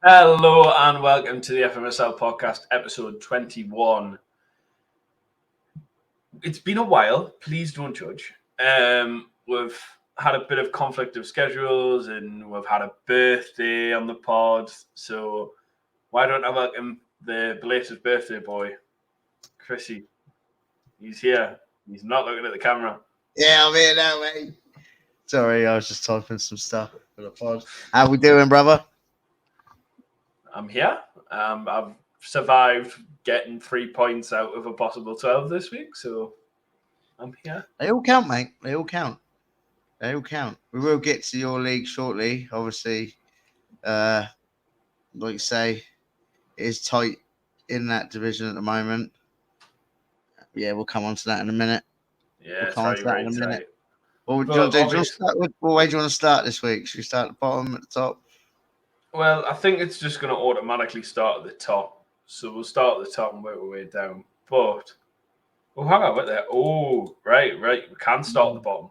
Hello and welcome to the FMSL podcast, episode 21. It's been a while. Please don't judge. We've had a bit of conflict of schedules and we've had a birthday on the pod. So why don't I welcome the belated birthday boy, Chrissy. He's here. He's not looking at the camera. Yeah, I'm here now, mate. Sorry, I was just typing some stuff for the pod. How we doing, brother? I'm here. I've survived getting 3 points out of a possible 12 this week, so I'm here. They all count, mate. They all count. They all count. We will get to your league shortly. Obviously, like you say, it is tight in that division at the moment. Yeah, we'll come on to that in a minute. Yeah, We'll come on to that in a minute. What would you want to do? Do you want to start with, what way do you want to start this week? Should we start at the bottom, at the top? Well, I think it's just going to automatically start at the top. So we'll start at the top and work our way down. But, hang on, wait there. Oh, right. We can start at the bottom.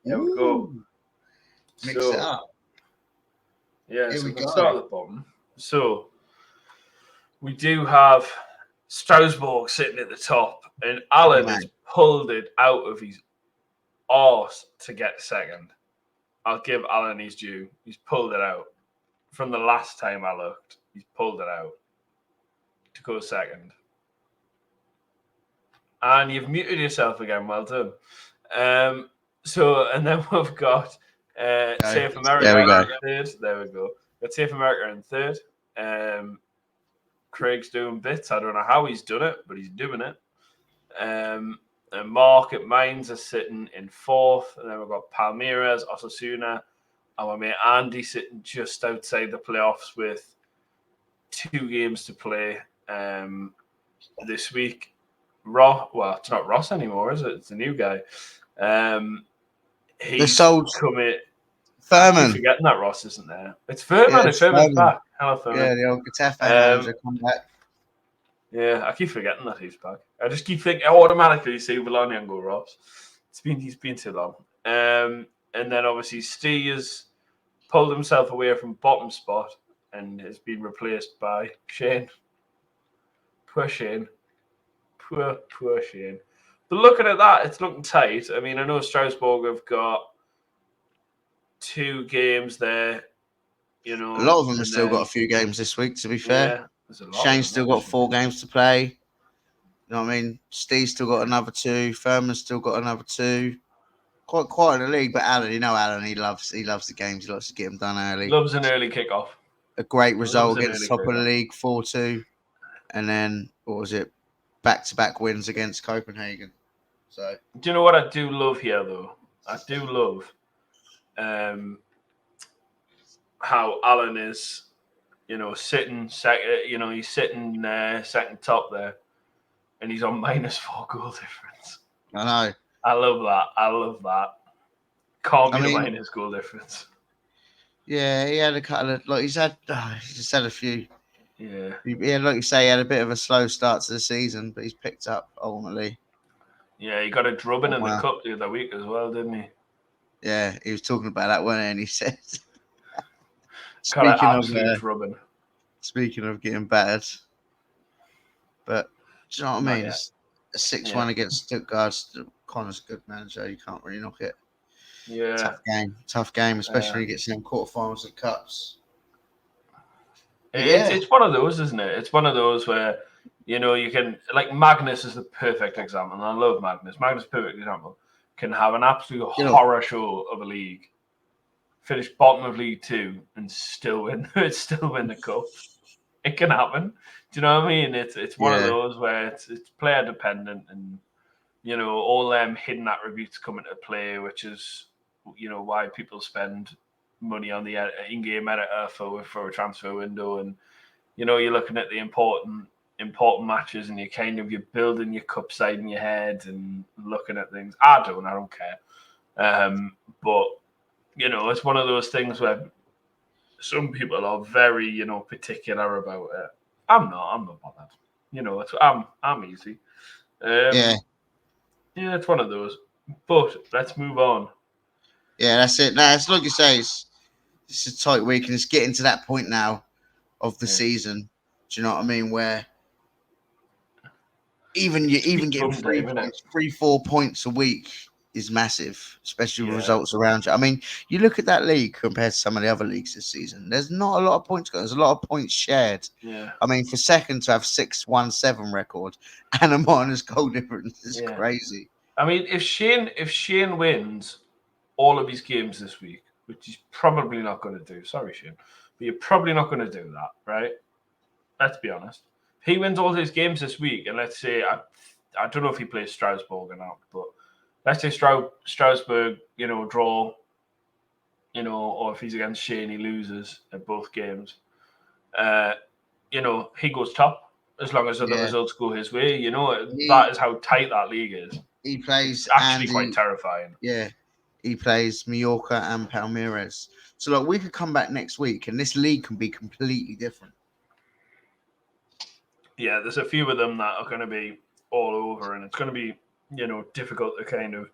There we go. Mix it up. Yeah, so we can start at the bottom. So, we do have Strasbourg sitting at the top, and Alan has pulled it out of his arse to get second. I'll give Alan his due. He's pulled it out. From the last time I looked, he's pulled it out to go second. And you've muted yourself again. Well done. And then we've got Safe America in third. There we go. Got Safe America in third. Craig's doing bits. I don't know how he's done it, but he's doing it. And Mark at Mines are sitting in fourth. And then we've got Palmeiras, Osasuna, our mate Andy sitting just outside the playoffs with 2 games to play this week. Well, it's not Ross anymore, is it? It's the new guy. He's coming. Furman. I'm forgetting that Ross isn't there. It's Furman. Yeah, Furman's back. Hello, Furman. Yeah, the old Getafe manager come back. Yeah, I keep forgetting that he's back. I just keep thinking automatically see Bologna and go Ross. He's been too long. And then obviously Steve has pulled himself away from bottom spot and has been replaced by Shane. Poor Shane. Poor Shane. But looking at that, it's looking tight. I mean, I know Strasbourg have got 2 games there. You know, a lot of them have still got a few games this week, to be fair. Yeah, Shane's still got 4 games to play. You know what I mean? Steve's still got another 2. Furman's still got another 2. Quite in the league, but Alan, you know Alan, he loves the games. He likes to get them done early. Loves an early kickoff. A great result against top of the league, 4-2, and then what was it? Back-to-back wins against Copenhagen. So, do you know what I do love here, though? I do love how Alan is, sitting second. He's sitting second top there, and he's on -4 goal difference. I know. I love that. Can't be the minus goal difference. Yeah, he had a couple of he's just had a few. Yeah. Like you say, he had a bit of a slow start to the season, but he's picked up ultimately. Yeah, he got a drubbing in the cup the other week as well, didn't he? Yeah, he was talking about that, wasn't he? And he said, speaking of getting battered, but do you know what I mean? It's a 6-1 against Stuttgart. Connor's a good manager. You can't really knock it. Yeah. Tough game, especially when you get to them quarterfinals of cups. It's one of those, isn't it? It's one of those where, you can, like Magnus is the perfect example. And I love Magnus. Magnus is a perfect example. Can have an absolute horror show of a league, finish bottom of League 2 and still win the cup. It can happen. Do you know what I mean? It's one of those where it's player dependent and, all them hidden attributes come into play, which is, why people spend money on the in-game editor for a transfer window. And, you're looking at the important matches and you're building your cup side in your head and looking at things. I don't care. But, it's one of those things where some people are very, particular about it. I'm not bothered. I'm easy. Yeah, it's one of those. But let's move on. Yeah, that's it. Now, it's like you say, it's a tight week, and it's getting to that point now of the season. Do you know what I mean? Where even getting 4 points a week is massive, especially with results around you. I mean, you look at that league compared to some of the other leagues this season. There's not a lot of points going. There's a lot of points shared. Yeah. I mean, for second to have 6-1-7 record and a minus goal difference is crazy. I mean, if Shane wins all of his games this week, which he's probably not going to do. Sorry, Shane, but you're probably not going to do that, right? Let's be honest. He wins all his games this week, and let's say I don't know if he plays Strasbourg or not, but let's say Strasbourg, draw, or if he's against Shane, he loses at both games. He goes top as long as the results go his way. That is how tight that league is. He plays it's actually quite terrifying. Yeah, he plays Mallorca and Palmeiras. So we could come back next week, and this league can be completely different. Yeah, there's a few of them that are going to be all over, and it's going to be, difficult to kind of.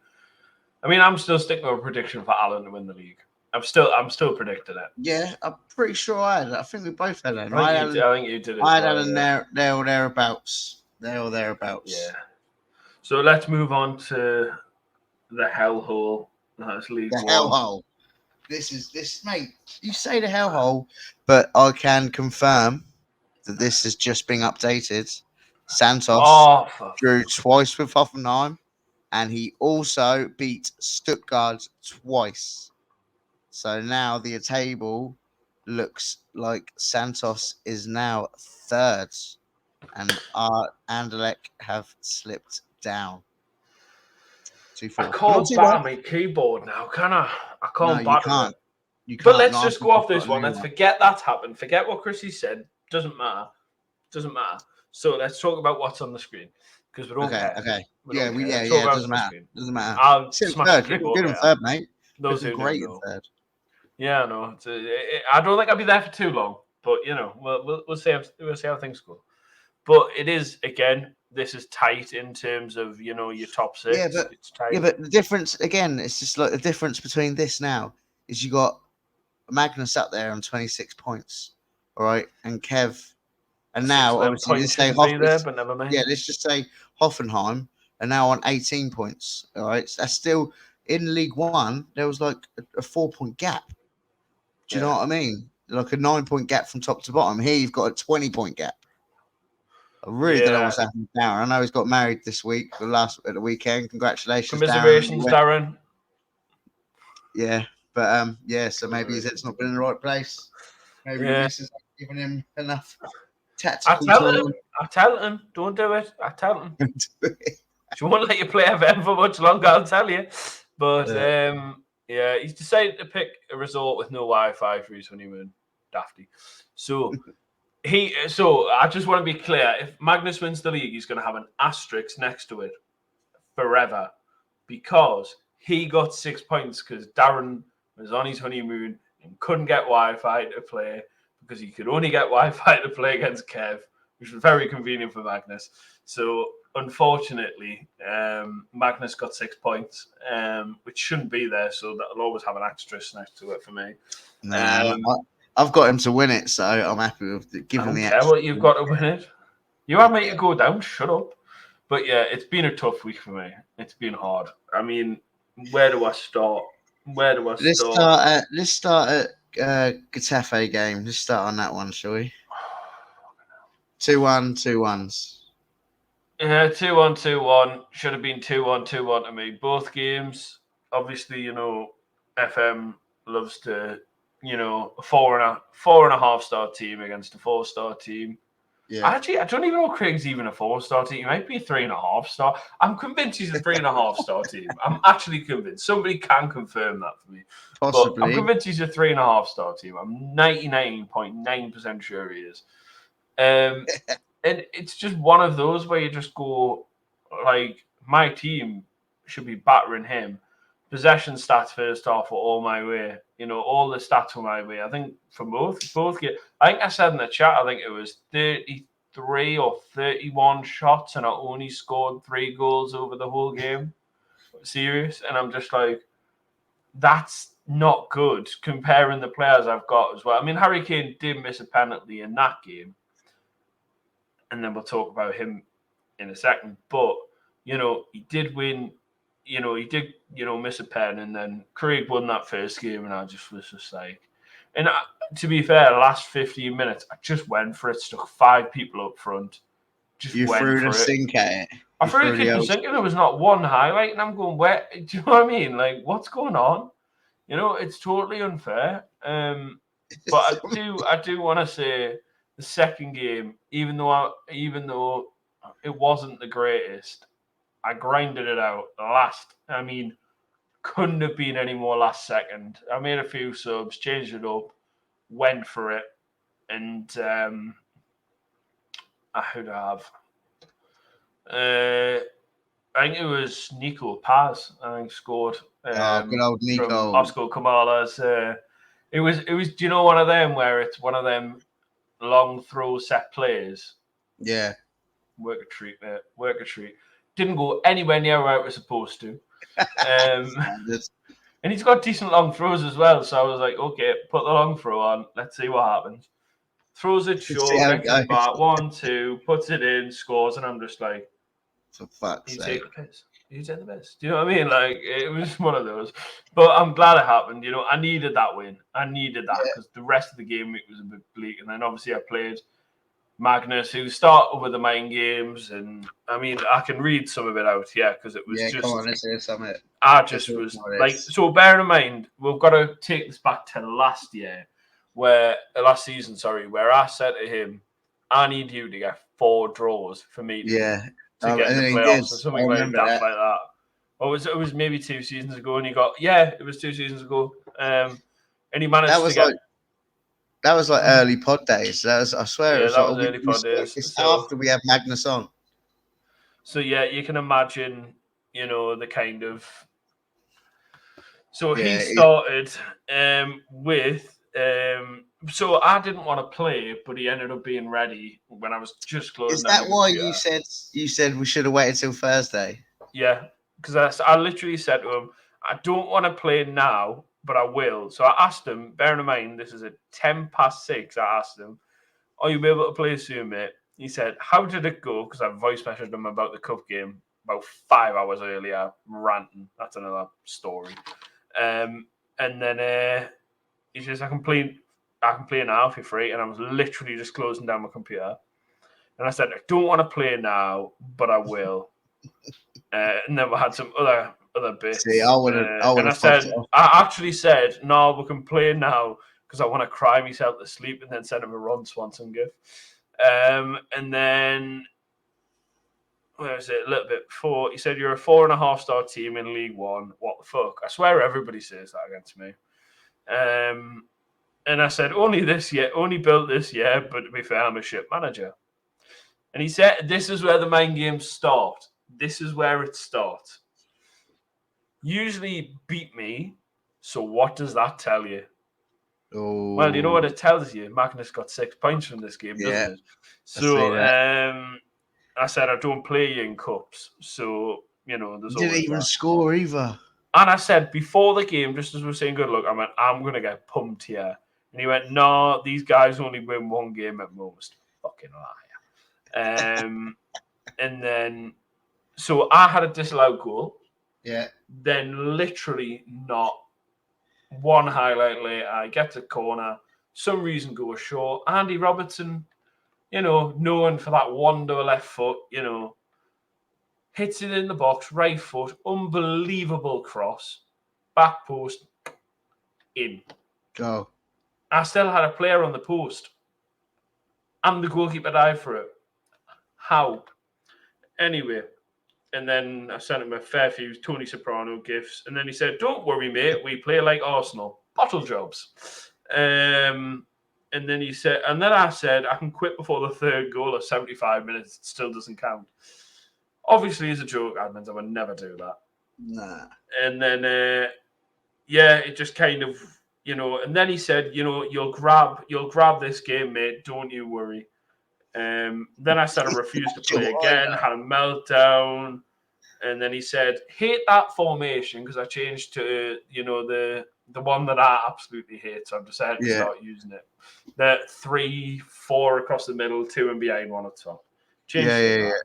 I mean, I'm still sticking with a prediction for Alan to win the league. I'm still predicting it. Yeah, I'm pretty sure I had it. I think we both had it. I think you did it. I had Alan there or thereabouts. There or thereabouts. Yeah. So let's move on to the hellhole. That's League One. The hellhole. This, mate. You say the hellhole, but I can confirm that this has just been updated. Santos drew twice with Hoffenheim, and he also beat Stuttgart twice. So now the table looks like Santos is now third, and Anderlecht have slipped down. 2-4. I can't bat my keyboard now, can I? I can't bat it. You can't. But let's just go off this one. Let's forget that's happened. Forget what Chrissy said. Doesn't matter. So let's talk about what's on the screen because we don't care. Okay. Yeah. It doesn't matter. Doesn't matter. I'll smash third. Good in third, mate. Those who great in third. Yeah, no. I don't think I'll be there for too long, but we'll see how things go. But it is again. This is tight in terms of your top six. Yeah, but it's tight. Yeah, but the difference again, it's just like the difference between this now is you got Magnus up there on 26 points, all right, and Kev, and now obviously let's say let's just say Hoffenheim are now on 18 points, all right. So that's still in League One. There was like a 4-point gap. Do you know what I mean? Like a 9-point gap from top to bottom. Here you've got a 20-point gap. I really don't know what's happening to Darren. I know he's got married this week, at the weekend. Congratulations, Commiserations, Darren. Yeah, but so maybe his head's not been in the right place. Maybe the missus hasn't given him enough tactical time. I tell him, don't do it. I tell him. She won't let you play FM for much longer, I'll tell you. But he's decided to pick a resort with no Wi-Fi for his honeymoon. Dafty. So I just want to be clear. If Magnus wins the league, he's going to have an asterisk next to it forever because he got 6 points because Darren was on his honeymoon and couldn't get Wi-Fi to play because he could only get Wi-Fi to play against Kev, which was very convenient for Magnus. So unfortunately, Magnus got 6 points, which shouldn't be there. So that'll always have an asterisk next to it for me. I've got him to win it, so I'm happy with giving the. I don't care what you've got to win it. You want me to go down? Shut up. But yeah, it's been a tough week for me. It's been hard. I mean, where do I start? Let's start at Getafe game. Let's start on that one, shall we? 2-1, 2-1s. Yeah, 2-1, 2-1. Should have been 2-1, 2-1 to me. Both games, obviously, FM loves to. A 4.5 star team against a 4-star team. Yeah. Actually, I don't even know Craig's even a 4-star team. He might be a 3.5 star. I'm convinced he's a 3.5 star team. I'm actually convinced. Somebody can confirm that for me. Possibly. But I'm convinced he's a 3.5 star team. I'm 99.9% sure he is. And it's just one of those where you just go, like, my team should be battering him. Possession stats first half were all my way. All the stats were my way. I think for both games. I think I said in the chat, I think it was 33 or 31 shots, and I only scored 3 goals over the whole game. Serious. And I'm just like, that's not good comparing the players I've got as well. I mean, Harry Kane did miss a penalty in that game, and then we'll talk about him in a second. But, he did win, he did, miss a pen, and then Craig won that first game, and I just was just like, and to be fair, the last 15 minutes, I just went for it, stuck 5 people up front. You threw the sink at it. I threw the kitchen sink, and there was not one highlight, and I'm going, where? Do you know what I mean? Like, what's going on? It's totally unfair. But I do want to say the second game, even though it wasn't the greatest, I grinded it out couldn't have been any more last second. I made a few subs, changed it up, went for it, and I would have. I think it was Nico Paz. I think scored. Good old Nico. From Oscar Kamala's. It was. Do you know one of them where it's one of them long throw set plays? Yeah. Work a treat, mate. Work a treat. Didn't go anywhere near where it was supposed to. And he's got decent long throws as well. So I was like, okay, put the long throw on. Let's see what happens. Throws it short, gets it back, 1-2, puts it in, scores, and I'm just like, for fuck's sake. You take the piss. Do you know what I mean? Like, it was one of those. But I'm glad it happened. I needed that win. I needed that because the rest of the game week was a bit bleak. And then obviously I played Magnus, who started with the mind games. And I mean, I can read some of it out here because it was just. Come on, let's hear some of it. I just was like, so bearing in mind, we've got to take this back to last season, where I said to him, I need you to get 4 draws for me to get in the playoffs or something like that. Or it was maybe 2 seasons ago, and he got, it was 2 seasons ago. And he managed to get. That was like early pod days. I swear, it was early pod days. It's after we had Magnus on. So you can imagine, the kind of. So he started with. So I didn't want to play, but he ended up being ready when I was just closing. Is that why you said we should have waited till Thursday? Yeah, because I literally said to him, I don't want to play now, but I will. So I asked him, bearing in mind this is at 6:10. I asked him, "Are you able to play soon, mate?" He said, "How did it go?" Because I voice messaged him about the cup game about 5 hours earlier, ranting. That's another story. And then he says, I can play now if you're free. And I was literally just closing down my computer. And I said, I don't want to play now, but I will. And then we had some other bits. See, I actually said, no, we can play now because I want to cry myself to sleep, and then send him a Ron Swanson gift. And then, where was it? A little bit before, he said, you're a 4.5-star team in League One. What the fuck? I swear everybody says that against me. And I said, only built this year, but to be fair, I'm a shit manager. And he said, this is where the mind games start. This is where it starts. Usually beat me, so what does that tell you? Oh. Well, you know what it tells you? Magnus got 6 points from this game, doesn't it? So I said, I don't play you in cups. So, there's didn't even score either. And I said, before the game, just as we were saying good luck, I went, I'm going to get pumped here. And he went, no, these guys only win 1 game at most. Fucking liar. And then, so I had a disallowed goal. Yeah. Then literally not one highlight later, I get to corner, some reason go short. Andy Robertson, known for that wonder left foot, hits it in the box, right foot, unbelievable cross, back post, in. Go. I still had a player on the post, and the goalkeeper dived for it. How? Anyway, and then I sent him a fair few Tony Soprano gifts, and then he said, don't worry, mate, we play like Arsenal. Bottle jobs. And then he said, and then I said, I can quit before the 3rd goal of 75 minutes. It still doesn't count. Obviously, as a joke, admins, I would never do that. Nah. And then, it just kind of, and then he said, you'll grab this game, mate. Don't you worry. Then I said I refused to play again, had a meltdown. And then he said, hate that formation because I changed to, the one that I absolutely hate. So I've decided to start using it. The 3-4 across the middle, 2 and behind, 1 at top. Changed to that.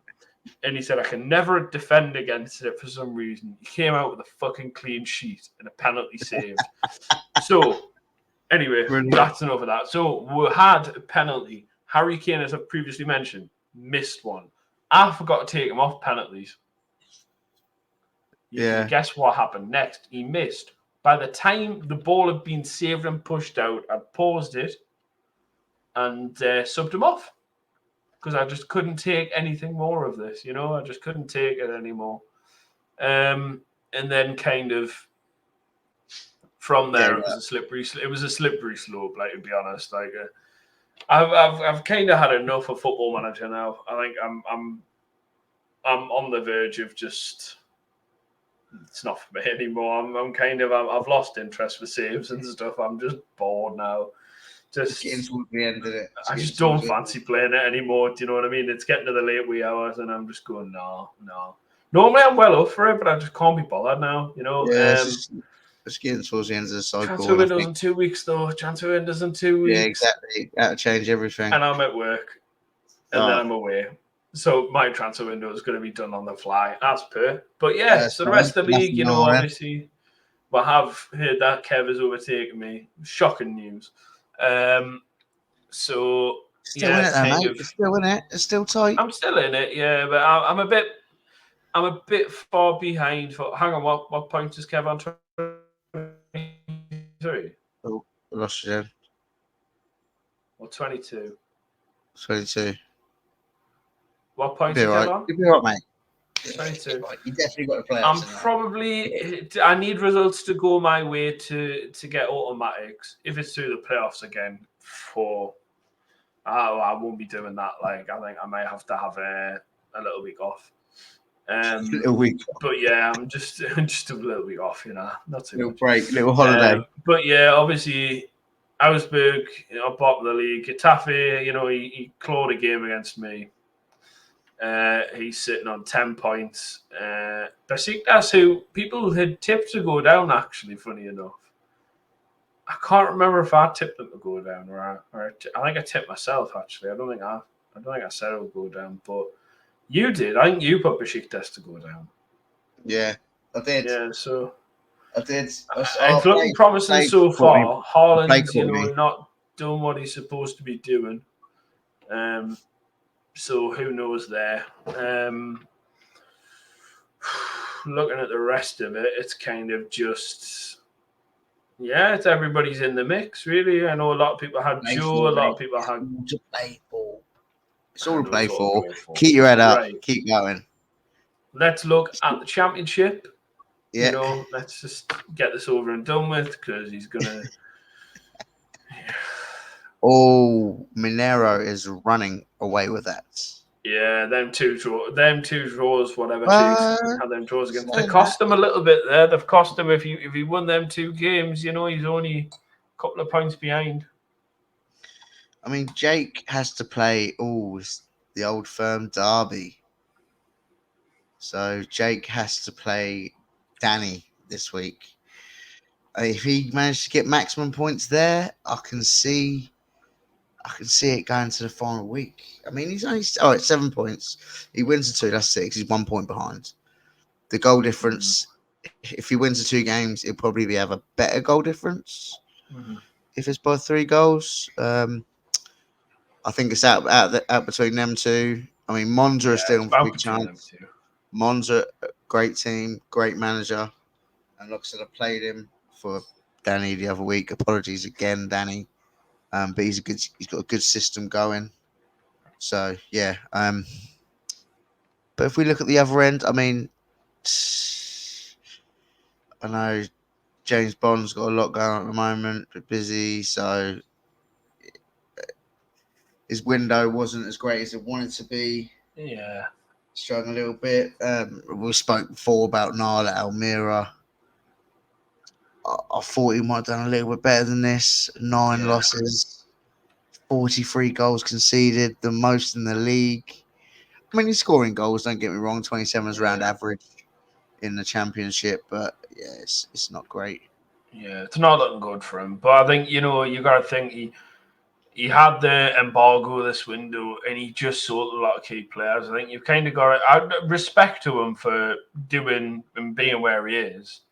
And he said, I can never defend against it for some reason. He came out with a fucking clean sheet and a penalty saved. So, anyway, that's enough of that. So, we had a penalty. Harry Kane, as I've previously mentioned, missed one. I forgot to take him off penalties. You can guess what happened next. He missed. By the time the ball had been saved and pushed out, I paused it and subbed him off. Because I just couldn't take anything more of this, I just couldn't take it anymore. And then kind of from there, it was a slippery slope. Like, to be honest, like I've kind of had enough of Football Manager now. I think I'm on the verge of just it's not for me anymore. I've lost interest for saves and stuff. I'm just bored now. Just getting towards the end of it. I just don't fancy playing it anymore. Do you know what I mean? It's getting to the late wee hours, and I'm just going, no. Normally, I'm well up for it, but I just can't be bothered now. Yeah, it's getting towards the end of the cycle. Transfer window's in 2 weeks, though. Transfer window's in 2 weeks. Yeah, exactly. That'll change everything. And I'm at work, and then I'm away. So my transfer window is going to be done on the fly, as per. But so the rest of the league, obviously, we have heard that Kev has overtaken me. Shocking news. So still in it, mate. It's still in it. It's still tight. I'm still in it, but I'm a bit far behind. Hang on, what points is Kev on? 23. Oh, I lost you then. Or 22. 22. What points is Kev on? You'll be right, mate. 22. You definitely got to play. I need results to go my way to get automatics. If it's through the playoffs again, I won't be doing that. Like, I think I might have to have a little week off. A little week. But yeah, I'm just a little week off. Not too little much. Break, little holiday. But yeah, obviously, Augsburg, bottom of the league. Getafe, he clawed a game against me. He's sitting on 10 points. Besiktas, who people had tipped to go down, actually, funny enough. I can't remember if I tipped them to go down or I think I tipped myself, actually. I don't think I said it would go down, but you did. I think you put Besiktas to go down. Yeah, I did. Yeah, so I did. It's looking promising so far. Haaland's, not doing what he's supposed to be doing. So who knows there? Looking at the rest of it, it's kind of just it's everybody's in the mix, really. I know a lot of people had Joe, a lot of people had to play for. It's all to play for. Keep your head up. Right. Keep going. Let's look at the championship. Yeah. Let's just get this over and done with because he's gonna. Oh, Mineiro is running away with that. Yeah, them two draws, whatever. Had them draws against. They cost him a little bit there. They've cost him if he won them 2 games. He's only a couple of points behind. I mean, Jake has to play the old firm derby. So Jake has to play Danny this week. If he managed to get maximum points there, I can see it going to the final week. I mean, he's only it's 7 points. He wins the 2, that's 6. He's 1 point behind. The goal difference, if he wins the 2 games, he'll probably have a better goal difference. Mm-hmm. If it's by 3 goals, I think it's out between them 2. I mean, Monza is still a big chance. Monza, great team, great manager, and like I said, I played him for Danny the other week. Apologies again, Danny. But he's got a good system going. So yeah. But if we look at the other end, I mean, I know James Bond's got a lot going on at the moment, a bit busy, so his window wasn't as great as it wanted to be. Yeah. Struggling a little bit. We spoke before about Niall at Almira. I thought he might have done a little bit better than this. 9 losses, 43 goals conceded, the most in the league. I mean, he's scoring goals, don't get me wrong. 27 is around average. in the championship, but yeah, it's not great. Yeah, it's not looking good for him. But I think, you got to think he had the embargo this window and he just sold a lot of key players. I think you've kind of got respect to him for doing and being where he is.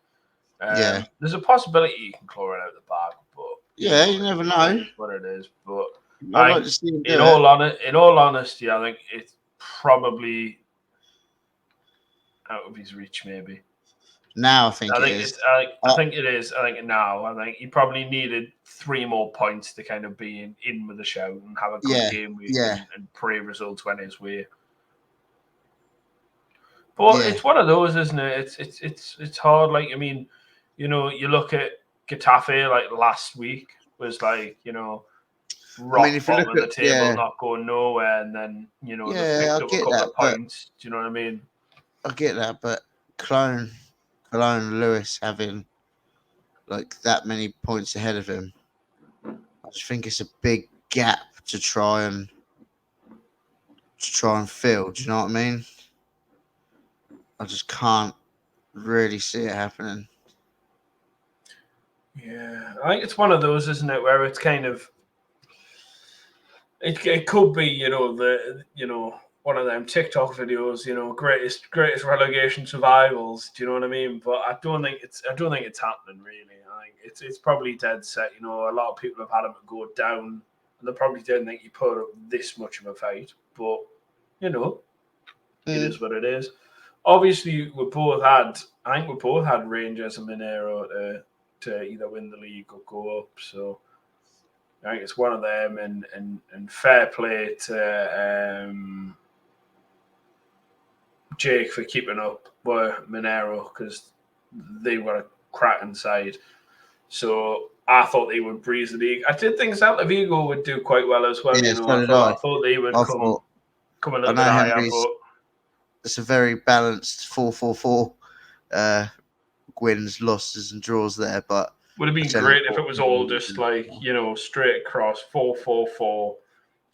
Yeah. There's a possibility he can claw it out of the bag, but Yeah, you never know. It is what it is. But I'd like to see him do in all honesty, I think it's probably out of his reach, maybe. Now I think it is. I think it is. I think now. I think he probably needed 3 more points to kind of be in with a shout and have a good game week and pray results went his way. But it's one of those, isn't it? It's hard. Like, I mean, you look at Getafe like last week was like, rock bottom of the table, not going nowhere, and then they picked up a couple of points. Do you know what I mean? I get that, but Cologne and Lewis having like that many points ahead of him, I just think it's a big gap to try and fill. Do you know what I mean? I just can't really see it happening. Yeah, I think it's one of those, isn't it, where it's kind of it could be, one of them TikTok videos, greatest relegation survivals. Do you know what I mean? But I don't think it's happening really. I think it's probably dead set. A lot of people have had him go down, and they probably didn't think he put up this much of a fight. But it is what it is. Obviously, we both had Rangers and Mineiro to either win the league or go up. So I think it's one of them, and fair play to Jake for keeping up with Mineiro because they were a cracking side. So I thought they would breeze the league. I did think Celta Vigo would do quite well as well. Yeah, I thought they would come a little bit higher. But it's a very balanced 4-4-4 wins, losses, and draws there. But would have been great if it was all just like, straight across 4-4-4,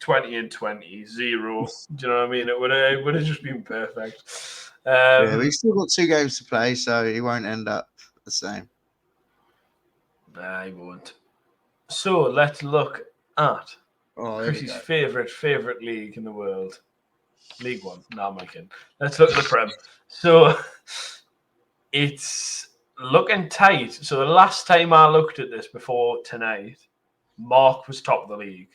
20 and 20, 0. Do you know what I mean? It would have just been perfect. We've still got 2 games to play, so he won't end up the same. Nah, he won't. So let's look at Chrissy's favourite league in the world. League One. No, I'm kidding. Let's look at the Prem. So it's looking tight. So the last time I looked at this before tonight, Mark was top of the league.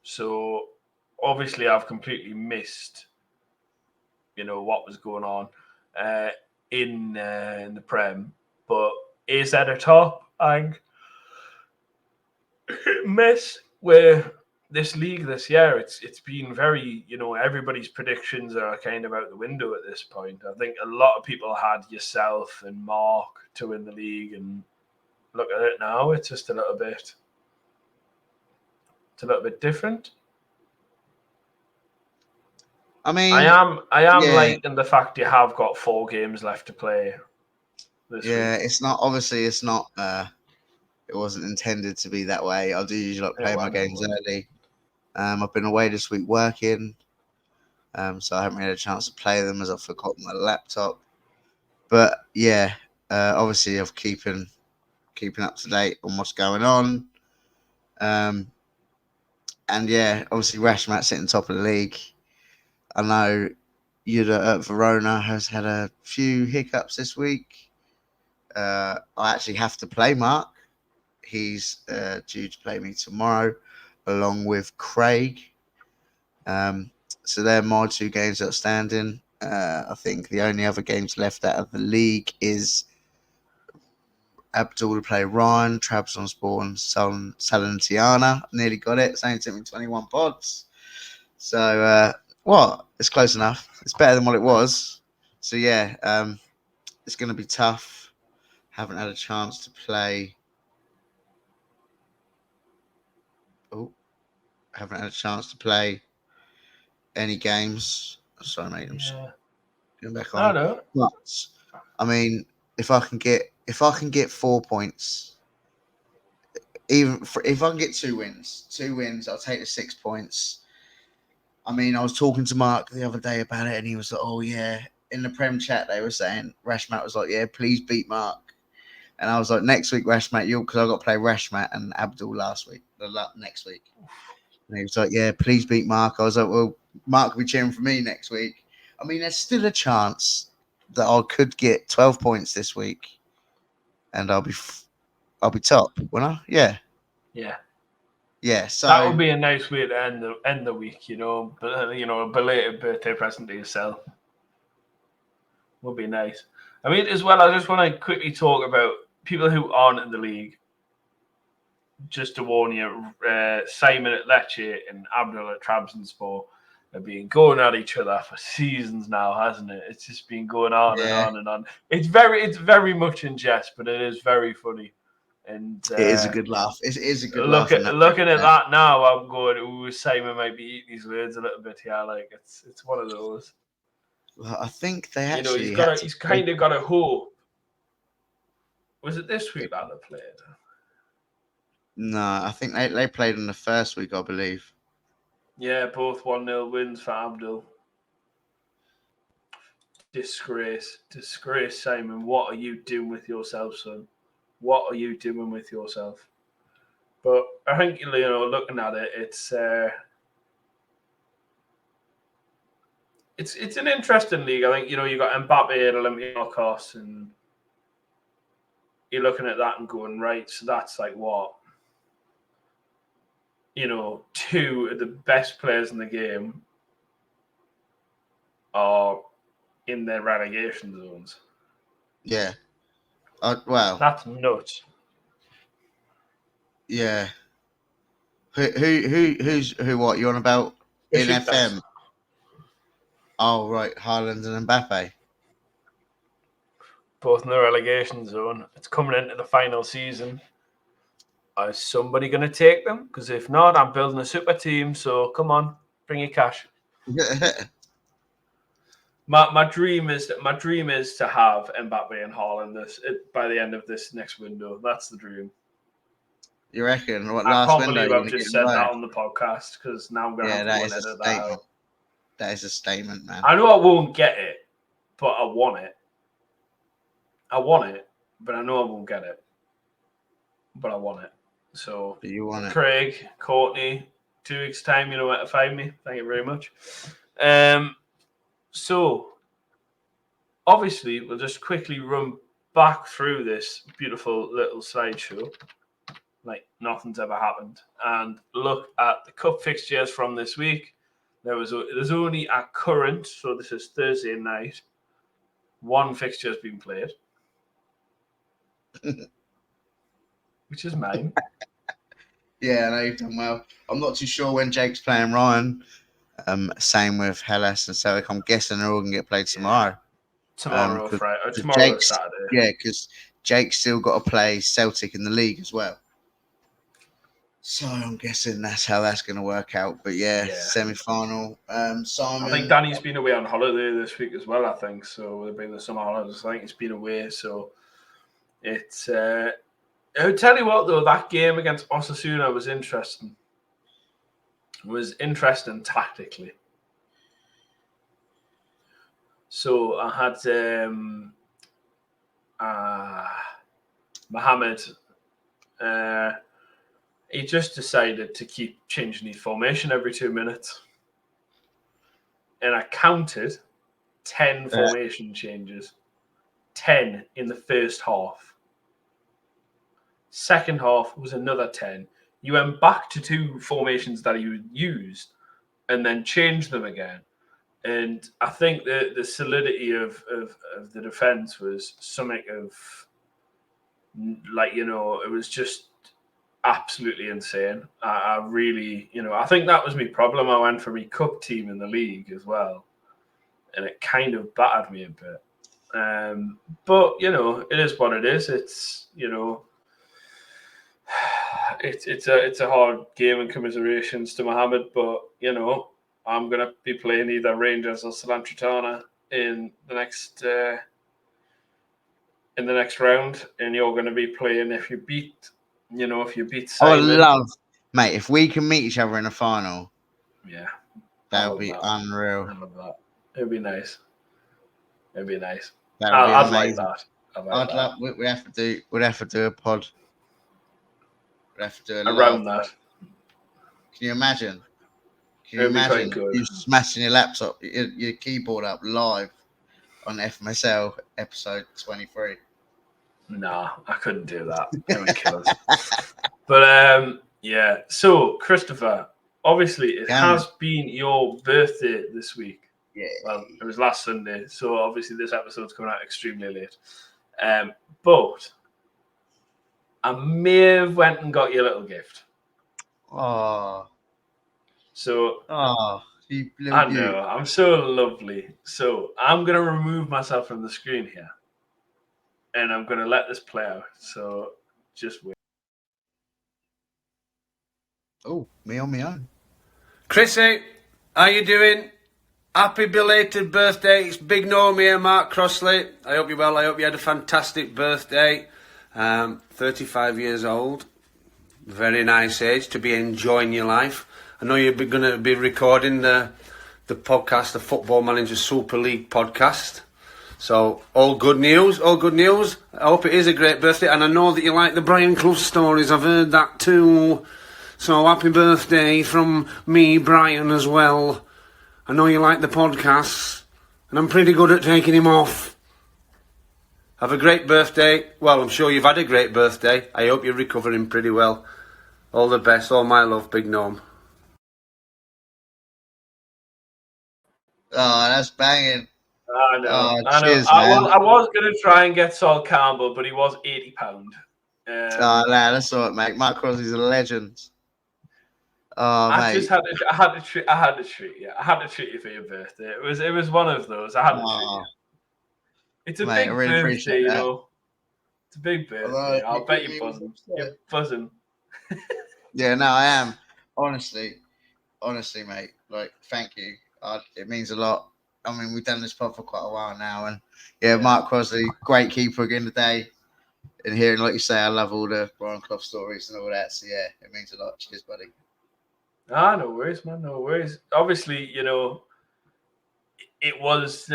So obviously I've completely missed, what was going on in the Prem. But is at a top and mess where this league this year, it's been very, everybody's predictions are kind of out the window at this point. I think a lot of people had yourself and Mark to win the league, and look at it now, it's just a little bit different. I mean, I am liking the fact you have got 4 games left to play this week. It's not it wasn't intended to be that way. I do usually play my games early. I've been away this week working, so I haven't had a chance to play them as I've forgotten my laptop. But yeah, obviously I've keeping up to date on what's going on. And yeah, obviously Rashmat sitting top of the league. I know Yuda at Verona has had a few hiccups this week. I actually have to play Mark. He's due to play me tomorrow, along with Craig. So they're my 2 games outstanding. I think the only other games left out of the league is Abdul to play Ryan, Trabzonspor and Salernitana. Nearly got it. It's only took me 21 pods. So, it's close enough. It's better than what it was. So, yeah, it's going to be tough. Haven't had a chance to play. Haven't had a chance to play any games. Sorry, mate. I'm just going back on. No. But I mean, if I can get 4 points, if I can get 2 wins, I'll take the 6 points. I mean, I was talking to Mark the other day about it, and he was like, "Oh yeah, in the Prem chat they were saying Rashmat was like, yeah, please beat Mark. And I was like, next week, Rashmat, because I got to play Rashmat and Abdul next week. And he was like, yeah, please beat Mark. I was like, well, Mark will be cheering for me next week. I mean, there's still a chance that I could get 12 points this week, and I'll be top, won't I? Yeah. Yeah. So that would be a nice way to end the week, But a belated birthday present to yourself would be nice. I mean, as well, I just want to quickly talk about people who aren't in the league. Just to warn you, Simon at Lecce and Abdul at Trabzonspor have been going at each other for seasons now, hasn't it? It's just been going on and on and on. It's very much in jest, but it is very funny. And it is a good laugh. It is a good laugh. Looking at that now, I'm going, ooh, Simon might be eating his words a little bit here. Like it's one of those. Well, I think they actually he's kind of got a hope. Was it this week that they played? No, I think they played in the first week, I believe. Yeah, both 1-0 wins for Abdul. Disgrace, Simon. What are you doing with yourself, son? What are you doing with yourself? But I think, looking at it, it's an interesting league. I think, you got Mbappe at Olympiacos, and you're looking at that and going, right, so that's like what? Two of the best players in the game are in their relegation zones. Yeah. Well, that's nuts. Yeah. Who? What you on about in FM? Oh right, Haaland and Mbappe. Both in the relegation zone. It's coming into the final season. Is somebody going to take them? Because if not, I'm building a super team. So come on, bring your cash. My dream is to have Mbappe and Haaland by the end of this next window. That's the dream. You reckon? What last window? I can't believe I've just said that on the podcast, because now I'm going to have to edit that out. That is a statement, man. I know I won't get it, but I want it. I want it, but I know I won't get it. But I want it. So, you want Craig, Courtney, 2 weeks' time, you know where to find me. Thank you very much. So, obviously, we'll just quickly run back through this beautiful little slideshow, like nothing's ever happened, and look at the cup fixtures from this week. There's only a current, so this is Thursday night, 1 fixture has been played, which is mine. Yeah, I know you've done well. I'm not too sure when Jake's playing Ryan. Same with Hellas and Celtic. I'm guessing they're all going to get played tomorrow. Tomorrow, Friday. Tomorrow or Saturday. Yeah, because Jake's still got to play Celtic in the league as well. So I'm guessing that's how that's going to work out. But yeah. Semi-final. Simon. I think Danny's been away on holiday this week as well, I think. So there've been the summer holidays. I think he's been away. So it's... I'll tell you what, though, that game against Osasuna was interesting. It was interesting tactically. So I had Mohamed. He just decided to keep changing his formation every 2 minutes. And I counted 10 formation changes. 10 in the first half. Second half was another 10. You went back to 2 formations that you used and then changed them again. And I think the solidity of the defense was something of, like, it was just absolutely insane. I really, I think that was my problem. I went for my cup team in the league as well, and it kind of battered me a bit. But it is what it is. It's it's a hard game, and commiserations to Mohamed. But I'm gonna be playing either Rangers or Salernitana in the next round, and you're gonna be playing if you beat. If you beat Simon. Mate, if we can meet each other in a final, yeah, that would be unreal. I love that. It would be nice. It'd be nice. That would be I'd amazing. like that. We'd have to do a pod. We'd have to do a around live. that. Can you imagine? Can you It'd be quite imagine good. you smashing your laptop, your keyboard up live on FMSL episode 23? Nah, I couldn't do that. It would kill us. But yeah. So, Christopher, obviously it has been your birthday this week. Yeah. Well, it was last Sunday, so obviously this episode's coming out extremely late. But I may have went and got you a little gift. Oh. So I know, I'm so lovely. So I'm gonna remove myself from the screen here. And I'm gonna let this play out. So just wait. Oh, me on my own. Chrissy, how you doing? Happy belated birthday. It's Big Norm here, Mark Crossley. I hope you're well. I hope you had a fantastic birthday. 35 years old. Very nice age to be enjoying your life. I know you're going to be recording the podcast, the Football Manager Super League podcast. So, all good news, all good news. I hope it is a great birthday. And I know that you like the Brian Clough stories. I've heard that too. So, happy birthday from me, Brian, as well. I know you like the podcasts, and I'm pretty good at taking him off. Have a great birthday. Well, I'm sure you've had a great birthday. I hope you're recovering pretty well. All the best. All my love, Big Norm. Oh, that's banging. I know. Oh, I know. cheers, I was going to try and get Sol Campbell, but he was £80. Oh, no, that's all right, mate. Mark Crossley's a legend. Oh, I mate. just had to treat you. I had to treat you for your birthday. It was one of those. I had to treat you. It's a big really birthday, you know. It's a big birthday. I'll bet you're buzzing. You're buzzing. Yeah, no, I am. Honestly, mate. Like, thank you. It means a lot. I mean, we've done this pod for quite a while now, and yeah, Mark Crossley, great keeper again today. And hearing, like you say, I love all the Brian Clough stories and all that. So yeah, it means a lot. Cheers, buddy. No worries, man. No worries. Obviously, you know, it was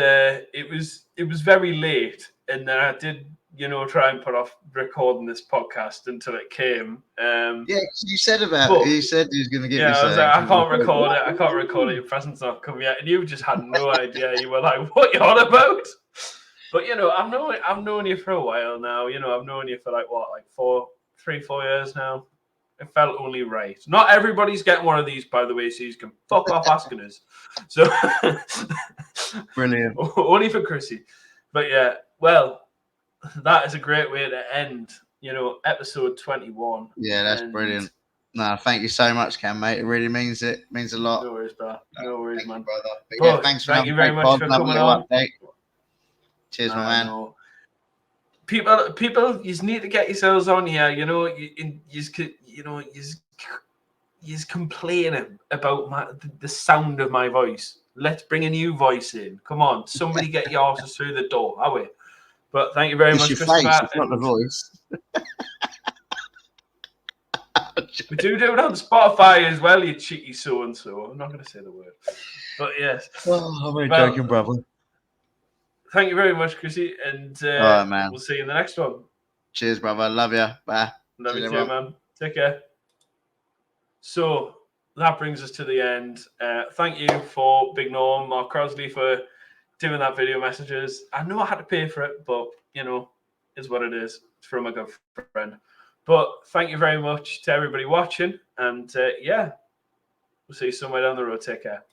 very late, and then I did, you know, try and put off recording this podcast until it came. Yeah, you said you said you was going to give me. Yeah, I was like, I can't record it. I can't record it. Your present's not come yet, and you just had no idea. You were like, "What you on about?" But you know, I've known you for a while now. You know, I've known you for like 4 years now. It felt only right. Not everybody's getting one of these, by the way, so you can fuck off asking us. So brilliant. Only for Chrissy. But yeah, well, that is a great way to end, you know, episode 21. Yeah, that's brilliant. No, thank you so much, Cam, mate. It really means it. It means a lot. No worries, bro. No worries, man. Brother. But yeah, thank you very much for coming on. Cheers, my man. People, you need to get yourselves on here. You know, you complaining about the sound of my voice. Let's bring a new voice in. Come on, somebody get your asses through the door. Are we? But thank you very much, Christopher. It's not the voice. We do it on Spotify as well, you cheeky so-and-so. I'm not going to say the word. But yes. Oh, I'm only joking, brother. Thank you very much, Chrissy. And right, man. We'll see you in the next one. Cheers, brother. Love you. Bye. Love you too, man. Take care. So that brings us to the end. Thank you for Big Norm, Mark Crossley, for doing that video messages. I know I had to pay for it, but, you know, it's what it is. It's from a good friend. But thank you very much to everybody watching. And, yeah, we'll see you somewhere down the road. Take care.